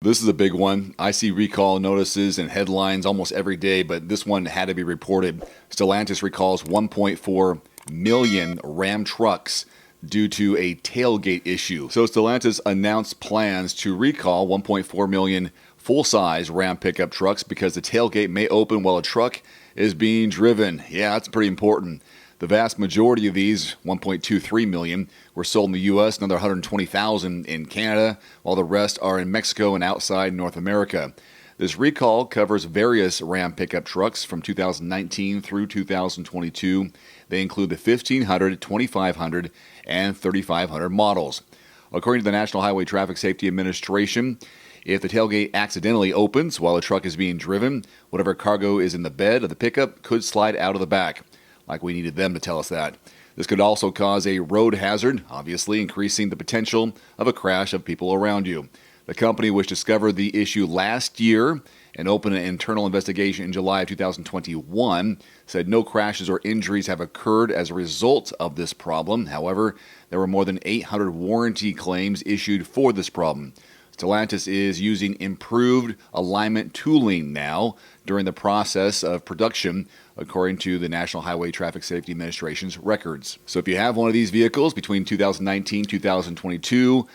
This is a big one. I see recall notices and headlines almost every day, but this one had to be reported. Stellantis recalls 1.4 million Ram trucks due to a tailgate issue. So Stellantis announced plans to recall 1.4 million full-size Ram pickup trucks because the tailgate may open while a truck is being driven. Yeah, that's pretty important. The vast majority of these, 1.23 million, were sold in the U.S., another 120,000 in Canada, while the rest are in Mexico and outside North America. This recall covers various Ram pickup trucks from 2019 through 2022. They include the 1500, 2500, and 3500 models. According to the National Highway Traffic Safety Administration, if the tailgate accidentally opens while the truck is being driven, whatever cargo is in the bed of the pickup could slide out of the back. Like we needed them to tell us that. This could also cause a road hazard, obviously increasing the potential of a crash of people around you. The company, which discovered the issue last year and opened an internal investigation in July of 2021, said no crashes or injuries have occurred as a result of this problem. However, there were more than 800 warranty claims issued for this problem. Stellantis is using improved alignment tooling now during the process of production, according to the National Highway Traffic Safety Administration's records. So if you have one of these vehicles between 2019 2022,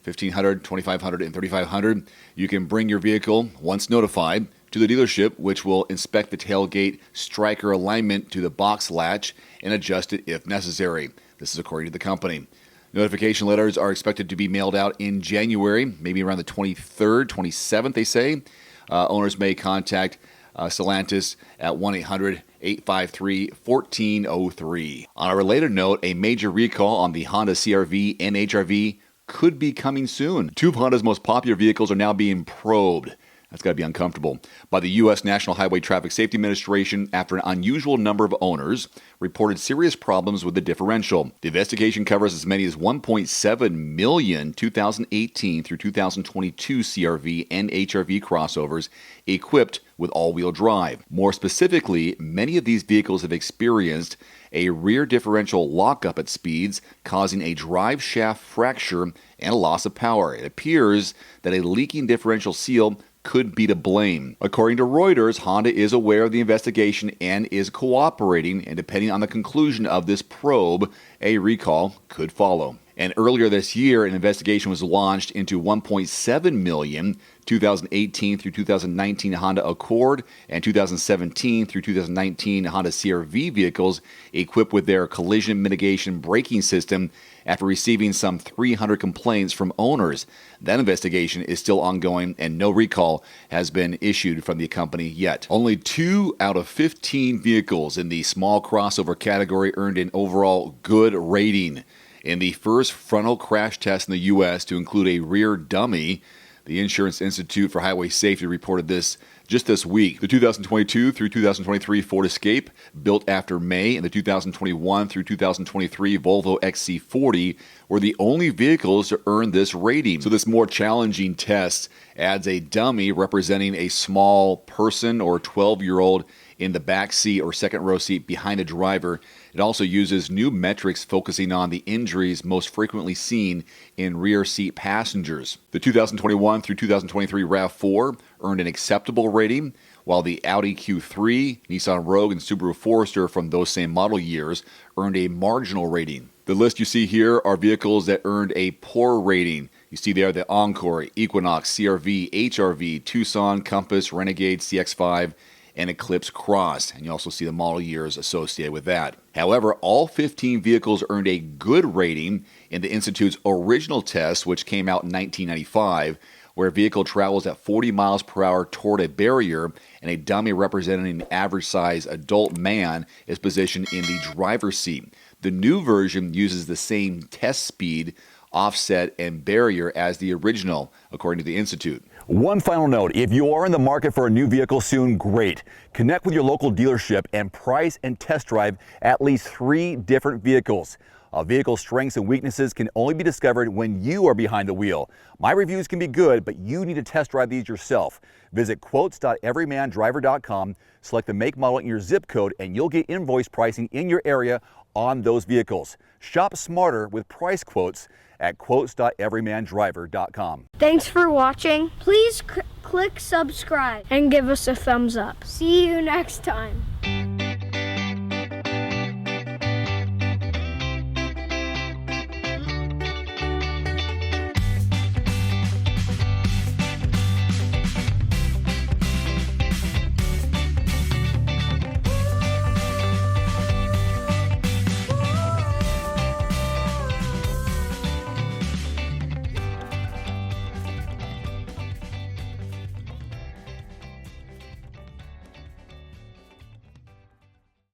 1500, 2500, and 3500, you can bring your vehicle, once notified, to the dealership, which will inspect the tailgate striker alignment to the box latch and adjust it if necessary. This is according to the company. Notification letters are expected to be mailed out in January, maybe around the 23rd, 27th, they say. Owners may contact Stellantis at 1-800-853-1403. On a related note, a major recall on the Honda CR-V and HR-V could be coming soon. Two of Honda's most popular vehicles are now being probed. That's got to be uncomfortable. By the U.S. National Highway Traffic Safety Administration after an unusual number of owners reported serious problems with the differential. The investigation covers as many as 1.7 million 2018 through 2022 CR-V and HR-V crossovers equipped with all-wheel drive. More specifically, many of these vehicles have experienced a rear differential lockup at speeds, causing a drive shaft fracture and a loss of power. It appears that a leaking differential seal could be to blame. According to Reuters, Honda is aware of the investigation and is cooperating, and depending on the conclusion of this probe, a recall could follow. And earlier this year, an investigation was launched into 1.7 million 2018 through 2019 Honda Accord and 2017 through 2019 Honda CR-V vehicles equipped with their collision mitigation braking system after receiving some 300 complaints from owners. That investigation is still ongoing and no recall has been issued from the company yet. Only 2 out of 15 vehicles in the small crossover category earned an overall good rating. In the first frontal crash test in the U.S. to include a rear dummy, the Insurance Institute for Highway Safety reported this just this week. The 2022 through 2023 Ford Escape, built after May, and the 2021 through 2023 Volvo XC40 were the only vehicles to earn this rating. So this more challenging test adds a dummy representing a small person or 12-year-old in the back seat or second row seat behind the driver. It also uses new metrics focusing on the injuries most frequently seen in rear seat passengers. The 2021 through 2023 RAV4 earned an acceptable rating, while the Audi Q3, Nissan Rogue, and Subaru Forester from those same model years earned a marginal rating. The list you see here are vehicles that earned a poor rating. You see there the Encore, Equinox, CR-V, HR-V, Tucson, Compass, Renegade, CX-5, and Eclipse Cross, and you also see the model years associated with that. However, all 15 vehicles earned a good rating in the Institute's original test, which came out in 1995, where a vehicle travels at 40 miles per hour toward a barrier and a dummy representing an average-sized adult man is positioned in the driver's seat. The new version uses the same test speed, offset, and barrier as the original, according to the Institute. One final note, if you are in the market for a new vehicle soon, great. Connect with your local dealership and price and test drive at least 3 different vehicles. A vehicle's strengths and weaknesses can only be discovered when you are behind the wheel. My reviews can be good, but you need to test drive these yourself. Visit quotes.everymandriver.com, select the make, model, and your zip code, and you'll get invoice pricing in your area on those vehicles. Shop smarter with price quotes at quotes.everymandriver.com. Thanks for watching. Please click subscribe and give us a thumbs up. See you next time.